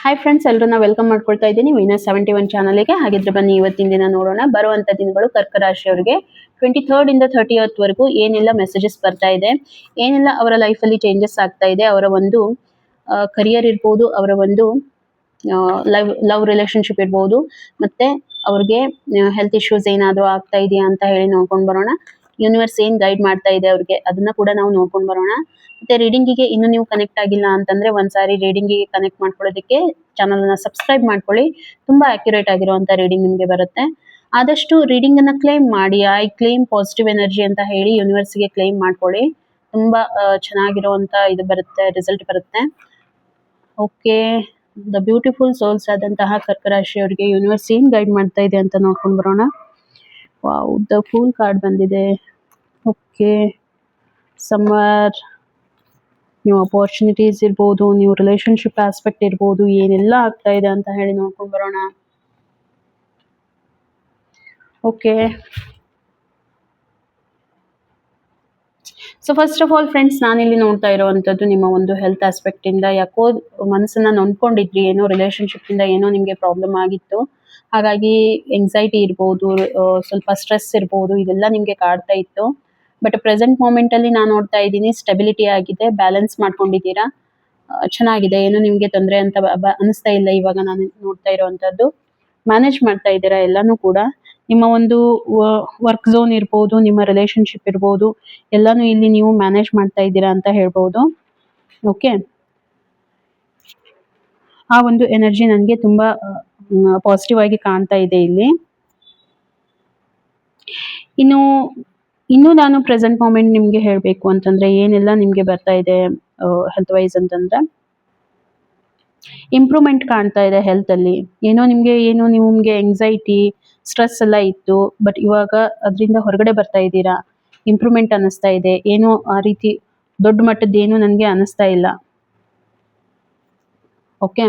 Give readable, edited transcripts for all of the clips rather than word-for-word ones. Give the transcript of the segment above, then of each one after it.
Hi friends, ಎಲ್ಲರನ್ನ welcome ಮಾಡ್ಕೊಳ್ತಾ ಇದ್ದೀನಿ ವೀನಸ್ 71 ಚಾನಲ್ಗೆ. ಹಾಗಿದ್ರೆ ಬನ್ನಿ ಇವತ್ತಿನ ದಿನ ನೋಡೋಣ. ಬರುವಂತ ದಿನಗಳು ಕರ್ಕ ರಾಶಿಯವರಿಗೆ 23rd ಇಂದ 30th ವರೆಗೂ ಏನೆಲ್ಲ ಮೆಸೇಜಸ್ ಬರ್ತಾ ಇದೆ, ಏನೆಲ್ಲ ಅವರ ಲೈಫಲ್ಲಿ ಚೇಂಜಸ್ ಆಗ್ತಾ ಇದೆ, ಅವರ ಒಂದು ಕರಿಯರ್ ಇರ್ಬೋದು, ಅವರ ಒಂದು ಲವ್ ರಿಲೇಶನ್ಶಿಪ್ ಇರ್ಬೋದು, ಮತ್ತೆ ಅವ್ರಿಗೆ ಹೆಲ್ತ್ ಇಶ್ಯೂಸ್ ಏನಾದರೂ ಆಗ್ತಾ ಇದೆಯಾ ಅಂತ ಹೇಳಿ ನೋಡ್ಕೊಂಡು ಬರೋಣ. ಯೂನಿವರ್ಸ್ ಏನ್ ಗೈಡ್ ಮಾಡ್ತಾ ಇದೆ ಅವ್ರಿಗೆ ಅದನ್ನ ಕೂಡ ನಾವು ನೋಡ್ಕೊಂಡು ಬರೋಣ. ಮತ್ತೆ ರೀಡಿಂಗಿಗೆ ಇನ್ನು ನೀವು ಕನೆಕ್ಟ್ ಆಗಿಲ್ಲ ಅಂತಂದ್ರೆ ಒಂದ್ಸಾರಿ ರೀಡಿಂಗಿಗೆ ಕನೆಕ್ಟ್ ಮಾಡ್ಕೊಳ್ಳೋದಕ್ಕೆ ಚಾನಲ್ ನ ಸಬ್ಸ್ಕ್ರೈಬ್ ಮಾಡ್ಕೊಳ್ಳಿ. ತುಂಬಾ ಅಕ್ಯುರೇಟ್ ಆಗಿರುವಂತ ರೀಡಿಂಗ್ ನಿಮ್ಗೆ ಬರುತ್ತೆ. ಆದಷ್ಟು ರೀಡಿಂಗ್ ಅನ್ನ ಕ್ಲೈಮ್ ಮಾಡಿ. ಐ ಕ್ಲೈಮ್ ಪಾಸಿಟಿವ್ ಎನರ್ಜಿ ಅಂತ ಹೇಳಿ ಯೂನಿವರ್ಸ್ಗೆ ಕ್ಲೈಮ್ ಮಾಡ್ಕೊಳ್ಳಿ. ತುಂಬಾ ಚೆನ್ನಾಗಿರುವಂತ ಇದು ಬರುತ್ತೆ, ರಿಸಲ್ಟ್ ಬರುತ್ತೆ. ಓಕೆ, ದ ಬ್ಯೂಟಿಫುಲ್ ಸೋಲ್ಸ್ ಆದಂತಹ ಕರ್ಕ ರಾಶಿಯವರಿಗೆ ಯೂನಿವರ್ಸ್ ಏನ್ ಗೈಡ್ ಮಾಡ್ತಾ ಇದೆ ಅಂತ ನೋಡ್ಕೊಂಡು ಬರೋಣ. ವಾವ್, ದ ಫೂಲ್ ಕಾರ್ಡ್ ಬಂದಿದೆ. ಓಕೆ, ಸಮ್ಮರ್ ನ್ಯೂ ಅಪಾರ್ಚುನಿಟೀಸ್ ಇರ್ಬೋದು, ನ್ಯೂ ರಿಲೇಶನ್ಶಿಪ್ ಆಸ್ಪೆಕ್ಟ್ ಇರ್ಬೋದು, ಏನೆಲ್ಲ ಆಗ್ತಾ ಇದೆ ಅಂತ ಹೇಳಿ ನೋಡ್ಕೊಂಡು ಬರೋಣ. Okay, so first of all friends, ನಾನಿಲ್ಲಿ ನೋಡ್ತಾ ಇರುವಂತದ್ದು ನಿಮ್ಮ ಒಂದು ಹೆಲ್ತ್ ಆಸ್ಪೆಕ್ಟ್ ಇಂದ ಯಾಕೋ ಮನಸ್ಸನ್ನ ನೊಂದ್ಕೊಂಡಿದ್ರಿ, ಏನೋ ರಿಲೇಶನ್ಶಿಪ್ ಇಂದ ಏನೋ ನಿಮ್ಗೆ ಪ್ರಾಬ್ಲಮ್ ಆಗಿತ್ತು, ಹಾಗಾಗಿ ಎಂಗ್ಸೈಟಿ ಇರ್ಬೋದು, ಸ್ವಲ್ಪ ಸ್ಟ್ರೆಸ್ ಇರ್ಬೋದು, ಇದೆಲ್ಲ ನಿಮ್ಗೆ ಕಾಡ್ತಾ ಇತ್ತು. ಬಟ್ ಪ್ರೆಸೆಂಟ್ ಮೂಮೆಂಟ್ ಅಲ್ಲಿ ನಾನು ನೋಡ್ತಾ ಇದ್ದೀನಿ ಸ್ಟೆಬಿಲಿಟಿ ಆಗಿದೆ, ಬ್ಯಾಲೆನ್ಸ್ ಮಾಡ್ಕೊಂಡಿದ್ದೀರಾ, ಚೆನ್ನಾಗಿದೆ, ಏನು ನಿಮ್ಗೆ ತೊಂದರೆ ಅಂತ ಅನಿಸ್ತಾ ಇಲ್ಲ. ಇವಾಗ ನಾನು ನೋಡ್ತಾ ಇರುವಂತದ್ದು ಮ್ಯಾನೇಜ್ ಮಾಡ್ತಾ ಇದ್ದೀರಾ ಎಲ್ಲಾನು ಕೂಡ. ನಿಮ್ಮ ಒಂದು ವರ್ಕ್ ಝೋನ್ ಇರ್ಬೋದು, ನಿಮ್ಮ ರಿಲೇಶನ್ಶಿಪ್ ಇರ್ಬೋದು, ಎಲ್ಲಾನು ಇಲ್ಲಿ ನೀವು ಮ್ಯಾನೇಜ್ ಮಾಡ್ತಾ ಇದ್ದೀರಾ ಅಂತ ಹೇಳ್ಬೋದು. ಓಕೆ, ಆ ಒಂದು ಎನರ್ಜಿ ನನಗೆ ತುಂಬಾ ಪಾಸಿಟಿವ್ ಆಗಿ ಕಾಣ್ತಾ ಇದೆ ಇಲ್ಲಿ. ಇನ್ನು ನಾನು ಪ್ರೆಸೆಂಟ್ ಮೂಮೆಂಟ್ ನಿಮ್ಗೆ ಹೇಳ್ಬೇಕು ಅಂತಂದ್ರೆ ಏನೆಲ್ಲ ನಿಮ್ಗೆ ಬರ್ತಾ ಇದೆ ಹೆಲ್ತ್ ವೈಸ್ ಅಂತಂದ್ರೆ, ಇಂಪ್ರೂವ್ಮೆಂಟ್ ಕಾಣ್ತಾ ಇದೆ ಹೆಲ್ತ್ ಅಲ್ಲಿ. ಏನೋ ನಿಮ್ಗೆ ಎಂಗ್ಸೈಟಿ, ಸ್ಟ್ರೆಸ್ ಎಲ್ಲ ಇತ್ತು, ಬಟ್ ಇವಾಗ ಅದರಿಂದ ಹೊರಗಡೆ ಬರ್ತಾ ಇದ್ದೀರಾ, ಇಂಪ್ರೂವ್ಮೆಂಟ್ ಅನ್ನಿಸ್ತಾ ಇದೆ. ಏನೋ ಆ ರೀತಿ ದೊಡ್ಡ ಮಟ್ಟದ ಏನು ನನಗೆ ಅನ್ನಿಸ್ತಾ ಇಲ್ಲ. ಓಕೆ,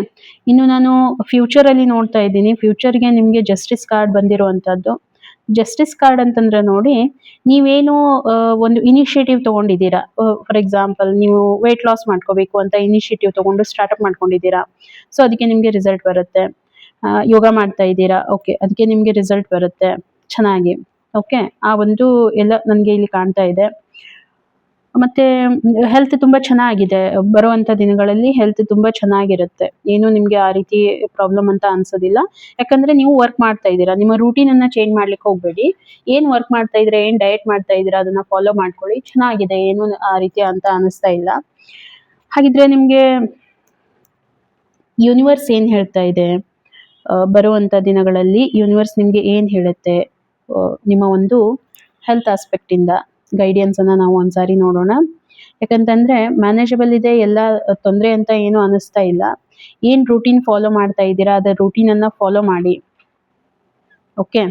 ಇನ್ನು ನಾನು ಫ್ಯೂಚರ್ ಅಲ್ಲಿ ನೋಡ್ತಾ ಇದ್ದೀನಿ. ಫ್ಯೂಚರ್ಗೆ ನಿಮ್ಗೆ ಜಸ್ಟಿಸ್ ಕಾರ್ಡ್ ಬಂದಿರುವಂತದ್ದು. ಜಸ್ಟಿಸ್ ಕಾರ್ಡ್ ಅಂತಂದ್ರೆ ನೋಡಿ, ನೀವೇನು ಒಂದು ಇನಿಷಿಯೇಟಿವ್ ತಗೊಂಡಿದ್ದೀರಾ. ಫಾರ್ ಎಕ್ಸಾಂಪಲ್, ನೀವು ವೇಟ್ ಲಾಸ್ ಮಾಡ್ಕೋಬೇಕು ಅಂತ ಇನಿಷಿಯೇಟಿವ್ ತಗೊಂಡು ಸ್ಟಾರ್ಟ್ಅಪ್ ಮಾಡ್ಕೊಂಡಿದ್ದೀರಾ, ಸೊ ಅದಕ್ಕೆ ನಿಮ್ಗೆ ರಿಸಲ್ಟ್ ಬರುತ್ತೆ. ಯೋಗ ಮಾಡ್ತಾ ಇದ್ದೀರಾ, ಓಕೆ, ಅದಕ್ಕೆ ನಿಮ್ಗೆ ರಿಸಲ್ಟ್ ಬರುತ್ತೆ ಚೆನ್ನಾಗಿ. ಓಕೆ, ಆ ಒಂದು ಎಲ್ಲ ನನಗೆ ಇಲ್ಲಿ ಕಾಣ್ತಾ ಇದೆ. ಮತ್ತೆ ಹೆಲ್ತ್ ತುಂಬಾ ಚೆನ್ನಾಗಿದೆ. ಬರುವಂತ ದಿನಗಳಲ್ಲಿ ಹೆಲ್ತ್ ತುಂಬಾ ಚೆನ್ನಾಗಿರುತ್ತೆ, ಏನು ನಿಮ್ಗೆ ಆ ರೀತಿ ಪ್ರಾಬ್ಲಮ್ ಅಂತ ಅನ್ಸೋದಿಲ್ಲ. ಯಾಕಂದ್ರೆ ನೀವು ವರ್ಕ್ ಮಾಡ್ತಾ ಇದ್ದೀರಾ, ನಿಮ್ಮ ರೂಟೀನ್ ಅನ್ನ ಚೇಂಜ್ ಮಾಡ್ಲಿಕ್ಕೆ ಹೋಗ್ಬೇಡಿ. ಏನ್ ವರ್ಕ್ ಮಾಡ್ತಾ ಇದ್ರೆ, ಏನ್ ಡಯಟ್ ಮಾಡ್ತಾ ಇದ್ದೀರಾ ಅದನ್ನ ಫಾಲೋ ಮಾಡ್ಕೊಳ್ಳಿ, ಚೆನ್ನಾಗಿದೆ, ಏನು ಆ ರೀತಿ ಅಂತ ಅನಿಸ್ತಾ ಇಲ್ಲ. ಹಾಗಿದ್ರೆ ನಿಮ್ಗೆ ಯೂನಿವರ್ಸ್ ಏನ್ ಹೇಳ್ತಾ ಇದೆ, ಬರುವಂತ ದಿನಗಳಲ್ಲಿ ಯೂನಿವರ್ಸ್ ನಿಮ್ಗೆ ಏನ್ ಹೇಳುತ್ತೆ, ನಿಮ್ಮ ಒಂದು ಹೆಲ್ತ್ ಆಸ್ಪೆಕ್ಟ್ ಇಂದ ಗೈಡೆನ್ಸ್ ಅನ್ನ ನಾವು ಒಂದ್ಸಾರಿ ನೋಡೋಣ. ಯಾಕಂತಂದ್ರೆ ಮ್ಯಾನೇಜಬಲ್ ಇದೆ, ಎಲ್ಲ ತೊಂದರೆ ಅಂತ ಏನು ಅನಿಸ್ತಾ ಇಲ್ಲ. ಏನ್ ರೂಟೀನ್ ಫಾಲೋ ಮಾಡ್ತಾ ಇದ್ದೀರಾ ಅದ ರೂಟೀನ್ ಅನ್ನ ಫಾಲೋ ಮಾಡಿ. ಓಕೆ,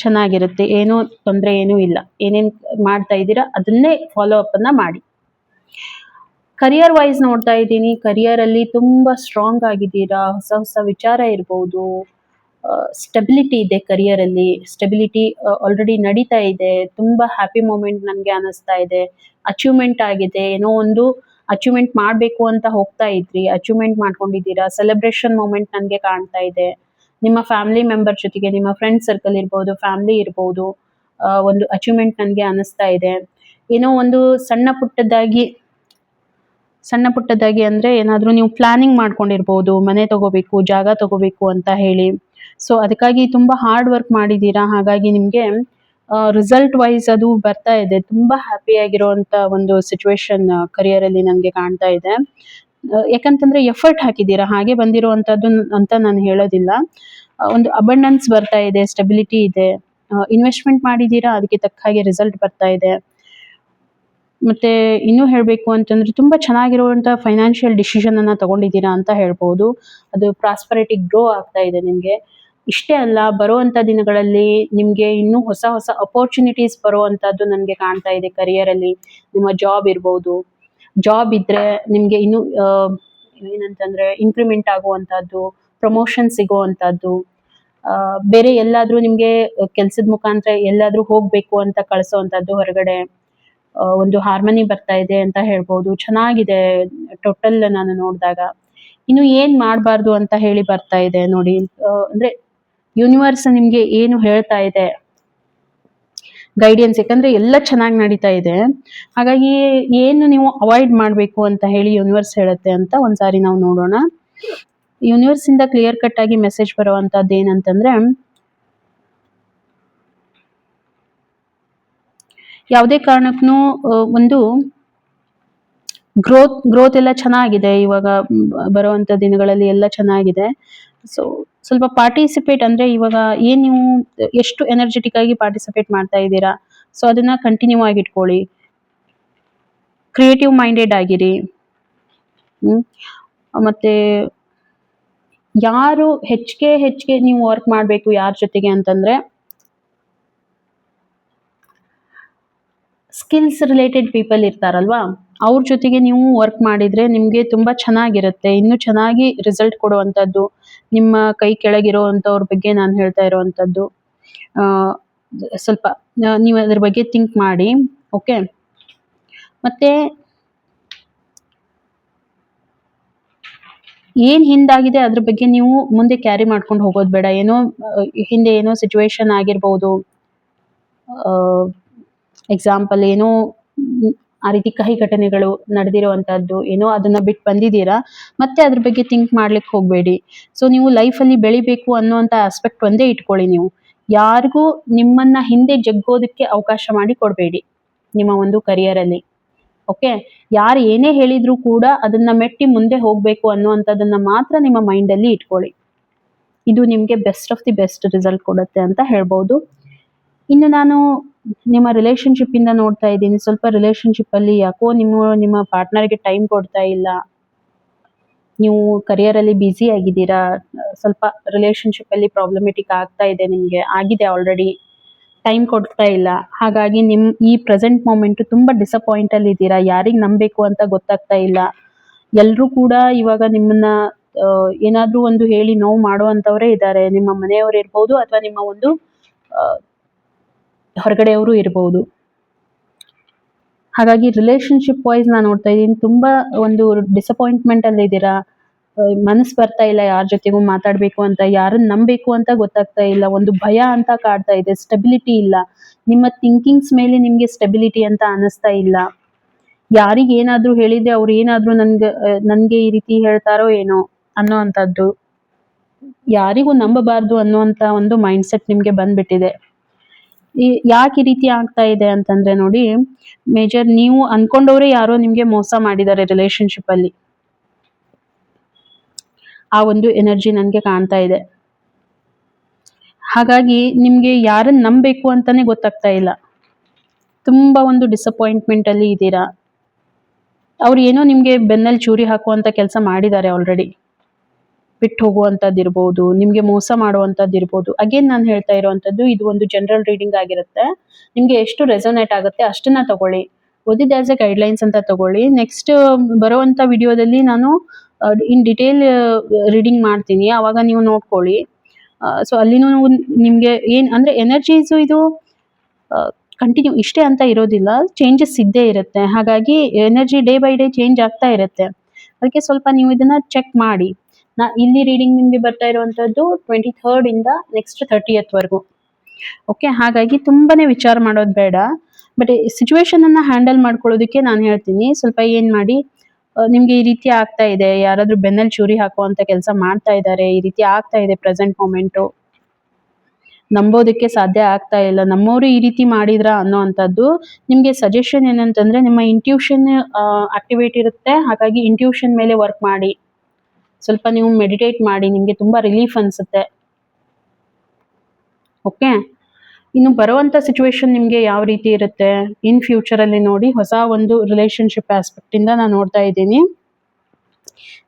ಚೆನ್ನಾಗಿರುತ್ತೆ, ಏನು ತೊಂದರೆ ಏನೂ ಇಲ್ಲ. ಏನೇನ್ ಮಾಡ್ತಾ ಇದ್ದೀರಾ ಅದನ್ನೇ ಫಾಲೋ ಅಪ್ ಅನ್ನ ಮಾಡಿ. ಕರಿಯರ್ ವೈಸ್ ನೋಡ್ತಾ ಇದ್ದೀನಿ, ಕರಿಯರ್ ಅಲ್ಲಿ ತುಂಬಾ ಸ್ಟ್ರಾಂಗ್ ಆಗಿದ್ದೀರಾ. ಹೊಸ ಹೊಸ ವಿಚಾರ ಇರ್ಬೋದು, ಸ್ಟೆಬಿಲಿಟಿ ಇದೆ ಕರಿಯರ್ ಅಲ್ಲಿ. ಸ್ಟೆಬಿಲಿಟಿ ಆಲ್ರೆಡಿ ನಡೀತಾ ಇದೆ. ತುಂಬಾ ಹ್ಯಾಪಿ ಮೂಮೆಂಟ್ ನನಗೆ ಅನಿಸ್ತಾ ಇದೆ. ಅಚೀವ್ಮೆಂಟ್ ಆಗಿದೆ, ಏನೋ ಒಂದು ಅಚೀವ್ಮೆಂಟ್ ಮಾಡಬೇಕು ಅಂತ ಹೋಗ್ತಾ ಇದ್ರಿ, ಅಚೀವ್ಮೆಂಟ್ ಮಾಡ್ಕೊಂಡಿದ್ದೀರಾ. ಸೆಲೆಬ್ರೇಷನ್ ಮೂಮೆಂಟ್ ನನಗೆ ಕಾಣ್ತಾ ಇದೆ. ನಿಮ್ಮ ಫ್ಯಾಮಿಲಿ ಮೆಂಬರ್ ಜೊತೆಗೆ, ನಿಮ್ಮ ಫ್ರೆಂಡ್ ಸರ್ಕಲ್ ಇರ್ಬೋದು, ಫ್ಯಾಮಿಲಿ ಇರ್ಬೋದು, ಒಂದು ಅಚೀವ್ಮೆಂಟ್ ನನಗೆ ಅನಿಸ್ತಾ ಇದೆ. ಏನೋ ಒಂದು ಸಣ್ಣ ಪುಟ್ಟದಾಗಿ ಅಂದ್ರೆ ಏನಾದ್ರೂ ನೀವು ಪ್ಲಾನಿಂಗ್ ಮಾಡ್ಕೊಂಡಿರ್ಬೋದು, ಮನೆ ತಗೋಬೇಕು, ಜಾಗ ತಗೋಬೇಕು ಅಂತ ಹೇಳಿ. ಸೊ ಅದಕ್ಕಾಗಿ ತುಂಬಾ ಹಾರ್ಡ್ ವರ್ಕ್ ಮಾಡಿದೀರಾ, ಹಾಗಾಗಿ ನಿಮ್ಗೆ ರಿಸಲ್ಟ್ ವೈಸ್ ಅದು ಬರ್ತಾ ಇದೆ. ತುಂಬಾ ಹ್ಯಾಪಿ ಆಗಿರುವಂತ ಒಂದು ಸಿಚುವೇಶನ್ ಕರಿಯರ್ ಅಲ್ಲಿ ನನಗೆ ಕಾಣ್ತಾ ಇದೆ. ಯಾಕಂತಂದ್ರೆ ಎಫರ್ಟ್ ಹಾಕಿದ್ದೀರಾ, ಹಾಗೆ ಬಂದಿರುವಂತದ್ದು ಅಂತ ನಾನು ಹೇಳೋದಿಲ್ಲ. ಒಂದು ಅಬಂಡೆನ್ಸ್ ಬರ್ತಾ ಇದೆ, ಸ್ಟೆಬಿಲಿಟಿ ಇದೆ, ಇನ್ವೆಸ್ಟ್ಮೆಂಟ್ ಮಾಡಿದೀರಾ, ಅದಕ್ಕೆ ತಕ್ಕ ಹಾಗೆ ರಿಸಲ್ಟ್ ಬರ್ತಾ ಇದೆ. ಮತ್ತೆ ಇನ್ನೂ ಹೇಳ್ಬೇಕು ಅಂತಂದ್ರೆ ತುಂಬಾ ಚೆನ್ನಾಗಿರುವಂತ ಫೈನಾನ್ಷಿಯಲ್ ಡಿಸಿಷನ್ ಅನ್ನ ತಗೊಂಡಿದ್ದೀರಾ ಅಂತ ಹೇಳ್ಬೋದು. ಅದು ಪ್ರಾಸ್ಪರಿಟಿ ಗ್ರೋ ಆಗ್ತಾ ಇದೆ ನಿಮ್ಗೆ. ಇಷ್ಟೇ ಅಲ್ಲ, ಬರುವಂತ ದಿನಗಳಲ್ಲಿ ನಿಮ್ಗೆ ಇನ್ನೂ ಹೊಸ ಹೊಸ ಅಪರ್ಚುನಿಟೀಸ್ ಬರುವಂತದ್ದು ನನಗೆ ಕಾಣ್ತಾ ಇದೆ ಕರಿಯರ್ ಅಲ್ಲಿ. ನಿಮ್ಮ ಜಾಬ್ ಇರ್ಬೋದು, ಜಾಬ್ ಇದ್ರೆ ನಿಮ್ಗೆ ಇನ್ನೂ ಏನಂತಂದ್ರೆ ಇನ್ಕ್ರಿಮೆಂಟ್ ಆಗುವಂತದ್ದು, ಪ್ರಮೋಷನ್ ಸಿಗುವಂತದ್ದು, ಬೇರೆ ಎಲ್ಲಾದ್ರೂ ನಿಮ್ಗೆ ಕೆಲ್ಸದ ಮುಖಾಂತರ ಎಲ್ಲಾದ್ರೂ ಹೋಗ್ಬೇಕು ಅಂತ ಕಳ್ಸೋವಂಥದ್ದು ಹೊರಗಡೆ, ಒಂದು ಹಾರ್ಮನಿ ಬರ್ತಾ ಇದೆ ಅಂತ ಹೇಳ್ಬೋದು. ಚೆನ್ನಾಗಿದೆ ಟೋಟಲ್ ನಾನು ನೋಡಿದಾಗ. ಇನ್ನು ಏನ್ ಮಾಡಬಾರ್ದು ಅಂತ ಹೇಳಿ ಬರ್ತಾ ಇದೆ ನೋಡಿ. ಅಂದ್ರೆ ಯೂನಿವರ್ಸ್ ನಿಮ್ಗೆ ಏನು ಹೇಳ್ತಾ ಇದೆ, ಗೈಡೆನ್ಸ್, ಯಾಕಂದ್ರೆ ಎಲ್ಲ ಚೆನ್ನಾಗಿ ನಡೀತಾ ಇದೆ. ಹಾಗಾಗಿ ಏನು ನೀವು ಅವಾಯ್ಡ್ ಮಾಡಬೇಕು ಅಂತ ಹೇಳಿ ಯೂನಿವರ್ಸ್ ಹೇಳುತ್ತೆ ಅಂತ ಒಂದ್ಸಾರಿ ನಾವು ನೋಡೋಣ. ಯೂನಿವರ್ಸ್ ಇಂದ ಕ್ಲಿಯರ್ ಕಟ್ ಆಗಿ ಮೆಸೇಜ್ ಬರುವಂತದ್ದು ಏನಂತಂದ್ರೆ, ಯಾವುದೇ ಕಾರಣಕ್ಕೂ ಒಂದು ಗ್ರೋತ್ ಎಲ್ಲ ಚೆನ್ನಾಗಿದೆ ಇವಾಗ. ಬರುವಂತ ದಿನಗಳಲ್ಲಿ ಎಲ್ಲ ಚೆನ್ನಾಗಿದೆ. ಸೊ ಸ್ವಲ್ಪ ಪಾರ್ಟಿಸಿಪೇಟ್, ಅಂದ್ರೆ ಇವಾಗ ಏನ್ ನೀವು ಎಷ್ಟು ಎನರ್ಜೆಟಿಕ್ ಆಗಿ ಪಾರ್ಟಿಸಿಪೇಟ್ ಮಾಡ್ತಾ ಇದ್ದೀರಾ, ಸೊ ಅದನ್ನ ಕಂಟಿನ್ಯೂ ಆಗಿ ಇಟ್ಕೊಳ್ಳಿ. ಕ್ರಿಯೇಟಿವ್ ಮೈಂಡೆಡ್ ಆಗಿರಿ. ಮತ್ತೆ ಯಾರು ಹೆಚ್ಚಿಗೆ ನೀವು ವರ್ಕ್ ಮಾಡಬೇಕು ಯಾರ ಜೊತೆಗೆ ಅಂತಂದ್ರೆ, ಸ್ಕಿಲ್ಸ್ ರಿಲೇಟೆಡ್ ಪೀಪಲ್ ಇರ್ತಾರಲ್ವಾ, ಅವ್ರ ಜೊತೆಗೆ ನೀವು ವರ್ಕ್ ಮಾಡಿದ್ರೆ ನಿಮ್ಗೆ ತುಂಬಾ ಚೆನ್ನಾಗಿರುತ್ತೆ. ಇನ್ನು ಚೆನ್ನಾಗಿ ರಿಸಲ್ಟ್ ಕೊಡುವಂತದ್ದು ನಿಮ್ಮ ಕೈ ಕೆಳಗಿರುವಂತವ್ರ ಬಗ್ಗೆ ನಾನು ಹೇಳ್ತಾ ಇರುವಂತದ್ದು. ಸ್ವಲ್ಪ ನೀವು ಅದ್ರ ಬಗ್ಗೆ ಥಿಂಕ್ ಮಾಡಿ. ಓಕೆ. ಮತ್ತೆ ಏನ್ ಹಿಂದಾಗಿದೆ ಅದ್ರ ಬಗ್ಗೆ ನೀವು ಮುಂದೆ ಕ್ಯಾರಿ ಮಾಡ್ಕೊಂಡು ಹೋಗೋದು ಬೇಡ. ಏನೋ ಹಿಂದೆ ಏನೋ ಸಿಚುವೇಶನ್ ಆಗಿರ್ಬೋದು, ಎಕ್ಸಾಂಪಲ್ ಏನೋ ಆ ರೀತಿ ಕಹಿ ಘಟನೆಗಳು ನಡೆದಿರುವಂತಹದ್ದು ಏನೋ, ಅದನ್ನ ಬಿಟ್ಟು ಬಂದಿದ್ದೀರಾ, ಮತ್ತೆ ಅದ್ರ ಬಗ್ಗೆ ಥಿಂಕ್ ಮಾಡ್ಲಿಕ್ಕೆ ಹೋಗ್ಬೇಡಿ. ಸೊ ನೀವು ಲೈಫಲ್ಲಿ ಬೆಳಿಬೇಕು ಅನ್ನುವಂತ ಆಸ್ಪೆಕ್ಟ್ ಒಂದೇ ಇಟ್ಕೊಳ್ಳಿ. ನೀವು ಯಾರಿಗೂ ನಿಮ್ಮನ್ನ ಹಿಂದೆ ಜಗ್ಗೋದಕ್ಕೆ ಅವಕಾಶ ಮಾಡಿ ಕೊಡಬೇಡಿ ನಿಮ್ಮ ಒಂದು ಕರಿಯರ್ ಅಲ್ಲಿ. ಓಕೆ. ಯಾರು ಏನೇ ಹೇಳಿದ್ರು ಕೂಡ ಅದನ್ನ ಮೆಟ್ಟಿ ಮುಂದೆ ಹೋಗ್ಬೇಕು ಅನ್ನುವಂಥದ್ದನ್ನ ಮಾತ್ರ ನಿಮ್ಮ ಮೈಂಡ್ ಅಲ್ಲಿ ಇಟ್ಕೊಳ್ಳಿ. ಇದು ನಿಮ್ಗೆ best of the best result ಕೊಡುತ್ತೆ ಅಂತ ಹೇಳ್ಬೋದು. ಇನ್ನು ನಾನು ನಿಮ್ಮ ರಿಲೇಶನ್ಶಿಪ್ ಇಂದ ನೋಡ್ತಾ ಇದ್ದೀನಿ, ಸ್ವಲ್ಪ ರಿಲೇಶನ್ಶಿಪ್ ಅಲ್ಲಿ ಯಾಕೋ ನಿಮ್ಮ ಪಾರ್ಟ್ನರ್ಗೆ ಟೈಮ್ ಕೊಡ್ತಾ ಇಲ್ಲ, ನೀವು ಕರಿಯರ್ ಅಲ್ಲಿ ಬ್ಯುಸಿ ಆಗಿದ್ದೀರಾ, ಸ್ವಲ್ಪ ರಿಲೇಶನ್ಶಿಪ್ ಅಲ್ಲಿ ಪ್ರಾಬ್ಲಮೆಟಿಕ್ ಆಗ್ತಾ ಇದೆ, ನಿಮ್ಗೆ ಆಗಿದೆ ಆಲ್ರೆಡಿ, ಟೈಮ್ ಕೊಡ್ತಾ ಇಲ್ಲ. ಹಾಗಾಗಿ ಈ ಪ್ರೆಸೆಂಟ್ ಮೂಮೆಂಟ್ ತುಂಬಾ ಡಿಸಪಾಯಿಂಟ್ ಅಲ್ಲಿ ಇದ್ದೀರಾ. ಯಾರಿಗ್ ನಂಬೇಕು ಅಂತ ಗೊತ್ತಾಗ್ತಾ ಇಲ್ಲ. ಎಲ್ರೂ ಕೂಡ ಇವಾಗ ನಿಮ್ಮನ್ನ ಏನಾದ್ರೂ ಒಂದು ಹೇಳಿ ನೋವು ಮಾಡುವಂತವ್ರೇ ಇದ್ದಾರೆ. ನಿಮ್ಮ ಮನೆಯವರು ಇರ್ಬೋದು ಅಥವಾ ನಿಮ್ಮ ಒಂದು ಹೊರಗಡೆಯವರು ಇರ್ಬೋದು. ಹಾಗಾಗಿ ರಿಲೇಶನ್ಶಿಪ್ ವೈಸ್ ನಾನು ನೋಡ್ತಾ ಇದ್ದೀನಿ, ತುಂಬಾ ಒಂದು ಡಿಸಪಾಯಿಂಟ್ಮೆಂಟ್ ಅಲ್ಲಿ ಇದ್ದೀರಾ. ಮನಸ್ಸು ಬರ್ತಾ ಇಲ್ಲ ಯಾರ ಜೊತೆಗೂ ಮಾತಾಡ್ಬೇಕು ಅಂತ, ಯಾರನ್ನ ನಂಬೇಕು ಅಂತ ಗೊತ್ತಾಗ್ತಾ ಇಲ್ಲ. ಒಂದು ಭಯ ಅಂತ ಕಾಡ್ತಾ ಇದೆ, ಸ್ಟೆಬಿಲಿಟಿ ಇಲ್ಲ. ನಿಮ್ಮ ಥಿಂಕಿಂಗ್ಸ್ ಮೇಲೆ ನಿಮ್ಗೆ ಸ್ಟೆಬಿಲಿಟಿ ಅಂತ ಅನಿಸ್ತಾ ಇಲ್ಲ. ಯಾರಿಗೆ ಏನಾದ್ರೂ ಹೇಳಿದ್ರೆ ಅವ್ರು ಏನಾದ್ರೂ ನನ್ಗೆ ಈ ರೀತಿ ಹೇಳ್ತಾರೋ ಏನೋ ಅನ್ನೋ ಅಂತದ್ದು, ಯಾರಿಗೂ ನಂಬಬಾರ್ದು ಅನ್ನುವಂತ ಒಂದು ಮೈಂಡ್ ಸೆಟ್ ನಿಮ್ಗೆ ಬಂದ್ಬಿಟ್ಟಿದೆ. ಯಾಕೆ ಈ ರೀತಿ ಆಗ್ತಾ ಇದೆ ಅಂತಂದ್ರೆ ನೋಡಿ, ಮೇಜರ್ ನೀವು ಅನ್ಕೊಂಡವ್ರೆ ಯಾರೋ ನಿಮ್ಗೆ ಮೋಸ ಮಾಡಿದ್ದಾರೆ ರಿಲೇಶನ್ಶಿಪ್ ಅಲ್ಲಿ. ಆ ಒಂದು ಎನರ್ಜಿ ನನ್ಗೆ ಕಾಣ್ತಾ ಇದೆ. ಹಾಗಾಗಿ ನಿಮ್ಗೆ ಯಾರನ್ನ ನಂಬೇಕು ಅಂತಾನೆ ಗೊತ್ತಾಗ್ತಾ ಇಲ್ಲ. ತುಂಬಾ ಒಂದು ಡಿಸಪಾಯಿಂಟ್ಮೆಂಟ್ ಅಲ್ಲಿ ಇದ್ದೀರಾ. ಅವ್ರು ಏನೋ ನಿಮ್ಗೆ ಬೆನ್ನಲ್ಲಿ ಚೂರಿ ಹಾಕುವಂತ ಕೆಲಸ ಮಾಡಿದ್ದಾರೆ ಆಲ್ರೆಡಿ. ಬಿಟ್ಟು ಹೋಗುವಂತದ್ದು ಇರ್ಬೋದು, ನಿಮ್ಗೆ ಮೋಸ ಮಾಡುವಂತದ್ದು ಇರ್ಬೋದು. ಅಗೇನ್ ನಾನು ಹೇಳ್ತಾ ಇರುವಂತದ್ದು, ಇದು ಒಂದು ಜನರಲ್ ರೀಡಿಂಗ್ ಆಗಿರುತ್ತೆ. ನಿಮ್ಗೆ ಎಷ್ಟು ರೆಸೋನೇಟ್ ಆಗುತ್ತೆ ಅಷ್ಟನ್ನ ತಗೊಳ್ಳಿ. ಓದಿದ್ ಆಸ್ ಎ ಗೈಡ್ಲೈನ್ಸ್ ಅಂತ ತಗೊಳ್ಳಿ. ನೆಕ್ಸ್ಟ್ ಬರುವಂತ ವಿಡಿಯೋದಲ್ಲಿ ನಾನು ಇನ್ ಡಿಟೇಲ್ ರೀಡಿಂಗ್ ಮಾಡ್ತೀನಿ, ಅವಾಗ ನೀವು ನೋಡ್ಕೊಳ್ಳಿ. ಸೊ ಅಲ್ಲಿನೂ ನಿಮ್ಗೆ ಏನ್ ಅಂದ್ರೆ ಎನರ್ಜೀಸ್ ಇದು ಕಂಟಿನ್ಯೂ ಇಷ್ಟೇ ಅಂತ ಇರೋದಿಲ್ಲ, ಚೇಂಜಸ್ ಇದ್ದೇ ಇರುತ್ತೆ. ಹಾಗಾಗಿ energy day by day change ಆಗ್ತಾ ಇರುತ್ತೆ. ಅದಕ್ಕೆ ಸ್ವಲ್ಪ ನೀವು ಇದನ್ನ ಚೆಕ್ ಮಾಡಿ. ಇಲ್ಲಿ ರೀಡಿಂಗ್ ನಿಮ್ಗೆ ಬರ್ತಾ ಇರುವಂತದ್ದು 23rd ಇಂದ ನೆಕ್ಸ್ಟ್ 30th ವರೆಗೂ. ಓಕೆ. ಹಾಗಾಗಿ ತುಂಬಾನೇ ವಿಚಾರ ಮಾಡೋದು ಬೇಡ. ಬಟ್ ಸಿಚುವೇಶನ್ ಅನ್ನ ಹ್ಯಾಂಡಲ್ ಮಾಡ್ಕೊಳ್ಳೋದಕ್ಕೆ ನಾನು ಹೇಳ್ತೀನಿ, ಸ್ವಲ್ಪ ಏನ್ ಮಾಡಿ, ನಿಮ್ಗೆ ಈ ರೀತಿ ಆಗ್ತಾ ಇದೆ, ಯಾರಾದ್ರೂ ಬೆನ್ನಲ್ಲಿ ಚೂರಿ ಹಾಕುವಂತ ಕೆಲಸ ಮಾಡ್ತಾ ಇದ್ದಾರೆ, ಈ ರೀತಿ ಆಗ್ತಾ ಇದೆ ಪ್ರೆಸೆಂಟ್ ಮೊಮೆಂಟು, ನಂಬೋದಕ್ಕೆ ಸಾಧ್ಯ ಆಗ್ತಾ ಇಲ್ಲ, ನಮ್ಮವರು ಈ ರೀತಿ ಮಾಡಿದ್ರ ಅನ್ನೋ ಅಂತದ್ದು ನಿಮ್ಗೆ ಸಜೆಷನ್ ಏನಂತಂದ್ರೆ, ನಿಮ್ಮ ಇಂಟ್ಯೂಷನ್ ಆಕ್ಟಿವೇಟ್ ಇರುತ್ತೆ. ಹಾಗಾಗಿ ಇಂಟ್ಯೂಷನ್ ಮೇಲೆ ವರ್ಕ್ ಮಾಡಿ, ಸ್ವಲ್ಪ ನೀವು ಮೆಡಿಟೇಟ್ ಮಾಡಿ, ನಿಮ್ಗೆ ತುಂಬಾ ರಿಲೀಫ್ ಅನ್ಸುತ್ತೆ. ಓಕೆ. ಇನ್ನು ಬರುವಂತ ಸಿಚುವೇಶನ್ ನಿಮ್ಗೆ ಯಾವ ರೀತಿ ಇರುತ್ತೆ ಇನ್ ಫ್ಯೂಚರ್ ಅಲ್ಲಿ ನೋಡಿ, ಹೊಸ ಒಂದು ರಿಲೇಶನ್ಶಿಪ್ ಆಸ್ಪೆಕ್ಟ್ ಇಂದ ನಾನು ನೋಡ್ತಾ ಇದ್ದೀನಿ.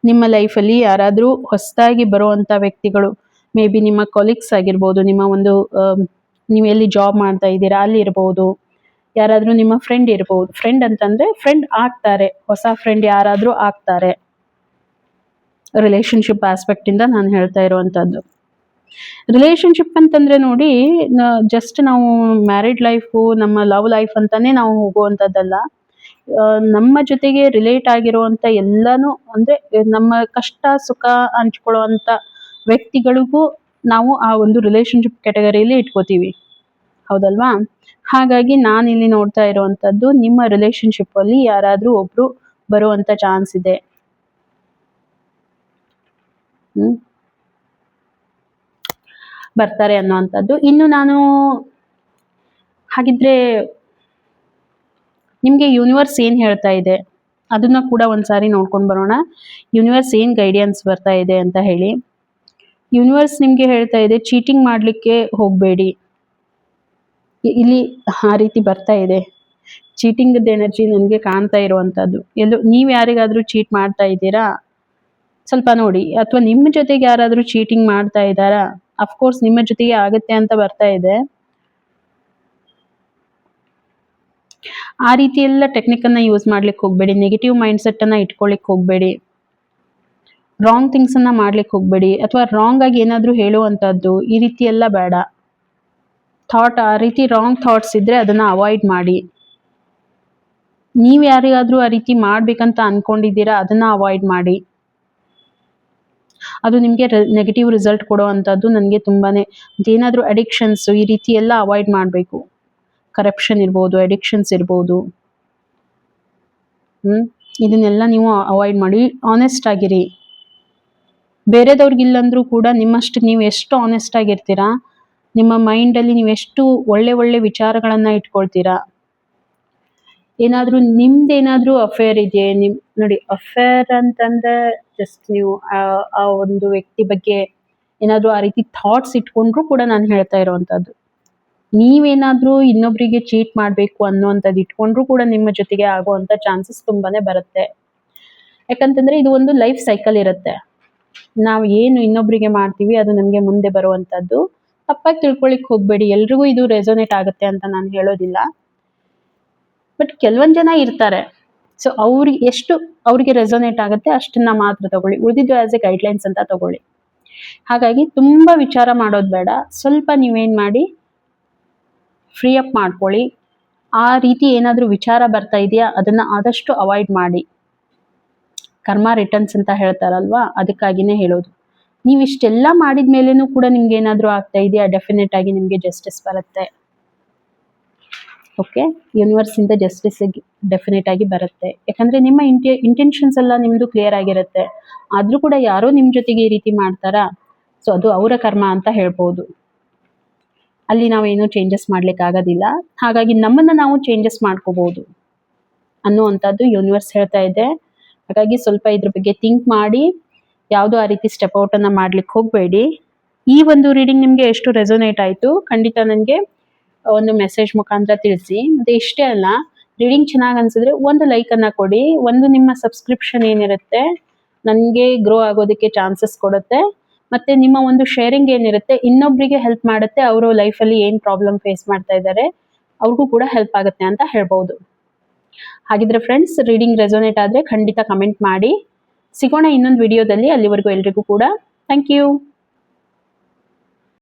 ನಿಮ್ಮ ಲೈಫಲ್ಲಿ ಯಾರಾದ್ರೂ ಹೊಸದಾಗಿ ಬರುವಂತ ವ್ಯಕ್ತಿಗಳು, ಮೇ ಬಿ ನಿಮ್ಮ ಕೊಲೀಗ್ಸ್ ಆಗಿರ್ಬೋದು, ನಿಮ್ಮ ಒಂದು ನೀವು ಎಲ್ಲಿ ಜಾಬ್ ಮಾಡ್ತಾ ಇದ್ದೀರಾ ಅಲ್ಲಿ ಇರ್ಬೋದು, ಯಾರಾದ್ರೂ ನಿಮ್ಮ ಫ್ರೆಂಡ್ ಇರ್ಬೋದು. ಫ್ರೆಂಡ್ ಅಂತಂದ್ರೆ ಫ್ರೆಂಡ್ ಆಗ್ತಾರೆ, ಹೊಸ ಫ್ರೆಂಡ್ ಯಾರಾದ್ರೂ ಆಗ್ತಾರೆ ರಿಲೇಶನ್ಶಿಪ್ ಆಸ್ಪೆಕ್ಟ್ ಇಂದ ನಾನು ಹೇಳ್ತಾ ಇರುವಂತದ್ದು. ರಿಲೇಶನ್ಶಿಪ್ ಅಂತಂದ್ರೆ ನೋಡಿ, ಜಸ್ಟ್ ನಾವು ಮ್ಯಾರಿಡ್ ಲೈಫು ನಮ್ಮ ಲವ್ ಲೈಫ್ ಅಂತಾನೆ ನಾವು ಹೋಗುವಂಥದ್ದಲ್ಲ. ನಮ್ಮ ಜೊತೆಗೆ ರಿಲೇಟ್ ಆಗಿರುವಂತ ಎಲ್ಲಾನು ಅಂದ್ರೆ ನಮ್ಮ ಕಷ್ಟ ಸುಖ ಹಂಚ್ಕೊಳ್ಳುವಂತ ವ್ಯಕ್ತಿಗಳಿಗೂ ನಾವು ಆ ಒಂದು ರಿಲೇಶನ್ಶಿಪ್ ಕ್ಯಾಟಗರಿಯಲ್ಲಿ ಇಟ್ಕೋತೀವಿ, ಹೌದಲ್ವಾ? ಹಾಗಾಗಿ ನಾನು ಇಲ್ಲಿ ನೋಡ್ತಾ ಇರುವಂತದ್ದು, ನಿಮ್ಮ ರಿಲೇಶನ್ಶಿಪ್ ಅಲ್ಲಿ ಯಾರಾದ್ರೂ ಒಬ್ರು ಬರುವಂತ ಚಾನ್ಸ್ ಇದೆ. ಬರ್ತಾರೆ ಅನ್ನುವಂಥದ್ದು. ಇನ್ನು ನಾನು ಹಾಗಿದ್ರೆ ನಿಮ್ಗೆ ಯೂನಿವರ್ಸ್ ಏನ್ ಹೇಳ್ತಾ ಇದೆ ಅದನ್ನ ಕೂಡ ಒಂದ್ಸಾರಿ ನೋಡ್ಕೊಂಡು ಬರೋಣ. ಯೂನಿವರ್ಸ್ ಏನ್ ಗೈಡೆನ್ಸ್ ಬರ್ತಾ ಇದೆ ಅಂತ ಹೇಳಿ. ಯೂನಿವರ್ಸ್ ನಿಮ್ಗೆ ಹೇಳ್ತಾ ಇದೆ, ಚೀಟಿಂಗ್ ಮಾಡ್ಲಿಕ್ಕೆ ಹೋಗ್ಬೇಡಿ. ಇಲ್ಲಿ ಆ ರೀತಿ ಬರ್ತಾ ಇದೆ. ಚೀಟಿಂಗ್ ಎನರ್ಜಿ ನನಗೆ ಕಾಣ್ತಾ ಇರುವಂತದ್ದು. ಎಲ್ಲೋ ನೀವ್ ಯಾರಿಗಾದ್ರೂ ಚೀಟ್ ಮಾಡ್ತಾ ಇದ್ದೀರಾ ಸ್ವಲ್ಪ ನೋಡಿ, ಅಥವಾ ನಿಮ್ಮ ಜೊತೆಗೆ ಯಾರಾದ್ರೂ ಚೀಟಿಂಗ್ ಮಾಡ್ತಾ ಇದ್ದಾರಾ? ಅಫ್ಕೋರ್ಸ್ ನಿಮ್ಮ ಜೊತೆಗೆ ಆಗತ್ತೆ ಅಂತ ಬರ್ತಾ ಇದೆ. ಆ ರೀತಿ ಎಲ್ಲ ಟೆಕ್ನಿಕ್ ಅನ್ನ ಯೂಸ್ ಮಾಡ್ಲಿಕ್ಕೆ ಹೋಗ್ಬೇಡಿ. ನೆಗೆಟಿವ್ ಮೈಂಡ್ ಸೆಟ್ ಅನ್ನ ಇಟ್ಕೊಳ್ಳಿಕ್ ಹೋಗ್ಬೇಡಿ. ರಾಂಗ್ ಥಿಂಗ್ಸ್ ಅನ್ನ ಮಾಡ್ಲಿಕ್ಕೆ ಹೋಗ್ಬೇಡಿ, ಅಥವಾ ರಾಂಗ್ ಆಗಿ ಏನಾದ್ರೂ ಹೇಳುವಂತದ್ದು ಈ ರೀತಿ ಎಲ್ಲ ಬೇಡ. ಆ ರೀತಿ ರಾಂಗ್ ಥಾಟ್ಸ್ ಇದ್ರೆ ಅದನ್ನ ಅವಾಯ್ಡ್ ಮಾಡಿ. ನೀವ್ ಯಾರಿಗಾದ್ರೂ ಆ ರೀತಿ ಮಾಡ್ಬೇಕಂತ ಅನ್ಕೊಂಡಿದ್ದೀರಾ ಅದನ್ನ ಅವಾಯ್ಡ್ ಮಾಡಿ. ಅದು ನಿಮ್ಗೆ ನೆಗೆಟಿವ್ ರಿಸಲ್ಟ್ ಕೊಡುವಂತದ್ದು ನನಗೆ ತುಂಬಾನೇ. ಏನಾದ್ರೂ ಅಡಿಕ್ಷನ್ಸ್ ಈ ರೀತಿ ಎಲ್ಲ ಅವಾಯ್ಡ್ ಮಾಡಬೇಕು. ಕರಪ್ಷನ್ ಇರ್ಬೋದು, ಅಡಿಕ್ಷನ್ಸ್ ಇರ್ಬೋದು, ಇದನ್ನೆಲ್ಲ ನೀವು ಅವಾಯ್ಡ್ ಮಾಡಿ. ಆನೆಸ್ಟ್ ಆಗಿರಿ. ಬೇರೆದವ್ರಿಗಿಲ್ಲಂದ್ರೂ ಕೂಡ ನಿಮ್ಮಷ್ಟು ನೀವು ಎಷ್ಟು ಆನೆಸ್ಟ್ ಆಗಿರ್ತೀರಾ, ನಿಮ್ಮ ಮೈಂಡ್ ಅಲ್ಲಿ ನೀವು ಎಷ್ಟು ಒಳ್ಳೆ ಒಳ್ಳೆ ವಿಚಾರಗಳನ್ನ ಇಟ್ಕೊಳ್ತೀರಾ. ಏನಾದ್ರೂ ನಿಮ್ದೇನಾದ್ರೂ ಅಫೇರ್ ಇದೆಯೇ, ನೋಡಿ, ಅಫೇರ್ ಅಂತಂದ್ರೆ ಜಸ್ಟ್ ನೀವು ಆ ಒಂದು ವ್ಯಕ್ತಿ ಬಗ್ಗೆ ಏನಾದ್ರೂ ಆ ರೀತಿ ಥಾಟ್ಸ್ ಇಟ್ಕೊಂಡ್ರು ಕೂಡ ನಾನು ಹೇಳ್ತಾ ಇರುವಂತದ್ದು. ನೀವೇನಾದ್ರೂ ಇನ್ನೊಬ್ರಿಗೆ ಚೀಟ್ ಮಾಡ್ಬೇಕು ಅನ್ನೋಂಥದ್ದು ಇಟ್ಕೊಂಡ್ರು ಕೂಡ ನಿಮ್ಮ ಜೊತೆಗೆ ಆಗುವಂತ ಚಾನ್ಸಸ್ ತುಂಬಾನೇ ಬರುತ್ತೆ. ಯಾಕಂತಂದ್ರೆ ಇದು ಒಂದು ಲೈಫ್ ಸೈಕಲ್ ಇರುತ್ತೆ. ನಾವು ಏನು ಇನ್ನೊಬ್ರಿಗೆ ಮಾಡ್ತೀವಿ ಅದು ನಮ್ಗೆ ಮುಂದೆ ಬರುವಂತದ್ದು. ತಪ್ಪಾಗಿ ತಿಳ್ಕೊಳಿಕ್ ಹೋಗ್ಬೇಡಿ. ಎಲ್ರಿಗೂ ಇದು ರೆಸೋನೇಟ್ ಆಗುತ್ತೆ ಅಂತ ನಾನು ಹೇಳೋದಿಲ್ಲ. ಬಟ್ ಕೆಲವೊಂದ್ ಜನ ಇರ್ತಾರೆ, ಸೊ ಅವ್ರಿಗೆ ರೆಸೋನೇಟ್ ಆಗುತ್ತೆ ಅಷ್ಟನ್ನ ಮಾತ್ರ ತಗೊಳ್ಳಿ. ಉಳಿದಿದ್ದು ಆಸ್ ಎ ಗೈಡ್ಲೈನ್ಸ್ ಅಂತ ತಗೊಳ್ಳಿ. ಹಾಗಾಗಿ ತುಂಬಾ ವಿಚಾರ ಮಾಡೋದು ಬೇಡ. ಸ್ವಲ್ಪ ನೀವೇನ್ ಮಾಡಿ, ಫ್ರೀ ಅಪ್ ಮಾಡ್ಕೊಳ್ಳಿ. ಆ ರೀತಿ ಏನಾದ್ರೂ ವಿಚಾರ ಬರ್ತಾ ಇದೆಯಾ ಅದನ್ನ ಆದಷ್ಟು ಅವಾಯ್ಡ್ ಮಾಡಿ. ಕರ್ಮ ರಿಟರ್ನ್ಸ್ ಅಂತ ಹೇಳ್ತಾರಲ್ವಾ, ಅದಕ್ಕಾಗಿನೇ ಹೇಳೋದು. ನೀವು ಇಷ್ಟೆಲ್ಲ ಮಾಡಿದ್ಮೇಲೆನೂ ಕೂಡ ನಿಮ್ಗೆ ಏನಾದ್ರೂ ಆಗ್ತಾ ಇದೆಯಾ, ಡೆಫಿನೆಟ್ ಆಗಿ ನಿಮ್ಗೆ ಜಸ್ಟಿಸ್ ಬರುತ್ತೆ. ಓಕೆ, ಯೂನಿವರ್ಸ್ ಇಂದ ಜಸ್ಟಿಸ್ ಡೆಫಿನೆಟ್ ಆಗಿ ಬರುತ್ತೆ. ಯಾಕಂದ್ರೆ ನಿಮ್ಮ ಇಂಟೆನ್ಷನ್ಸ್ ಎಲ್ಲ ನಿಮ್ದು ಕ್ಲಿಯರ್ ಆಗಿರುತ್ತೆ. ಆದ್ರೂ ಕೂಡ ಯಾರೋ ನಿಮ್ ಜೊತೆಗೆ ಈ ರೀತಿ ಮಾಡ್ತಾರಾ, ಸೊ ಅದು ಅವರ ಕರ್ಮ ಅಂತ ಹೇಳ್ಬೋದು. ಅಲ್ಲಿ ನಾವೇನು ಚೇಂಜಸ್ ಮಾಡ್ಲಿಕ್ಕೆ ಆಗೋದಿಲ್ಲ. ಹಾಗಾಗಿ ನಮ್ಮನ್ನ ನಾವು ಚೇಂಜಸ್ ಮಾಡ್ಕೋಬಹುದು ಅನ್ನುವಂಥದ್ದು ಯೂನಿವರ್ಸ್ ಹೇಳ್ತಾ ಇದೆ. ಹಾಗಾಗಿ ಸ್ವಲ್ಪ ಇದ್ರ ಬಗ್ಗೆ ಥಿಂಕ್ ಮಾಡಿ, ಯಾವುದು ಆ ರೀತಿ ಸ್ಟೆಪ್ ಔಟ್ ಅನ್ನ ಮಾಡ್ಲಿಕ್ಕೆ ಹೋಗ್ಬೇಡಿ. ಈ ಒಂದು ರೀಡಿಂಗ್ ನಿಮ್ಗೆ ಎಷ್ಟು ರೆಸೋನೇಟ್ ಆಯ್ತು ಖಂಡಿತ ನನಗೆ ಒಂದು ಮೆಸೇಜ್ ಮುಖಾಂತರ ತಿಳಿಸಿ. ಮತ್ತೆ ಇಷ್ಟೇ ಅಲ್ಲ, ರೀಡಿಂಗ್ ಚೆನ್ನಾಗಿ ಅನ್ಸಿದ್ರೆ ಒಂದು ಲೈಕ್ ಅನ್ನ ಕೊಡಿ. ಒಂದು ನಿಮ್ಮ ಸಬ್ಸ್ಕ್ರಿಪ್ಷನ್ ಏನಿರುತ್ತೆ ನನಗೆ ಗ್ರೋ ಆಗೋದಕ್ಕೆ ಚಾನ್ಸಸ್ ಕೊಡುತ್ತೆ. ಮತ್ತೆ ನಿಮ್ಮ ಒಂದು ಶೇರಿಂಗ್ ಏನಿರುತ್ತೆ ಇನ್ನೊಬ್ರಿಗೆ ಹೆಲ್ಪ್ ಮಾಡುತ್ತೆ. ಅವರು ಲೈಫಲ್ಲಿ ಏನ್ ಪ್ರಾಬ್ಲಮ್ ಫೇಸ್ ಮಾಡ್ತಾ ಇದ್ದಾರೆ ಅವ್ರಿಗೂ ಕೂಡ ಹೆಲ್ಪ್ ಆಗುತ್ತೆ ಅಂತ ಹೇಳ್ಬಹುದು. ಹಾಗಿದ್ರೆ ಫ್ರೆಂಡ್ಸ್, ರೀಡಿಂಗ್ ರೆಸೋನೇಟ್ ಆದ್ರೆ ಖಂಡಿತ ಕಮೆಂಟ್ ಮಾಡಿ. ಸಿಗೋಣ ಇನ್ನೊಂದು ವಿಡಿಯೋದಲ್ಲಿ. ಅಲ್ಲಿವರೆಗೂ ಎಲ್ರಿಗೂ ಕೂಡ ಥ್ಯಾಂಕ್ ಯು.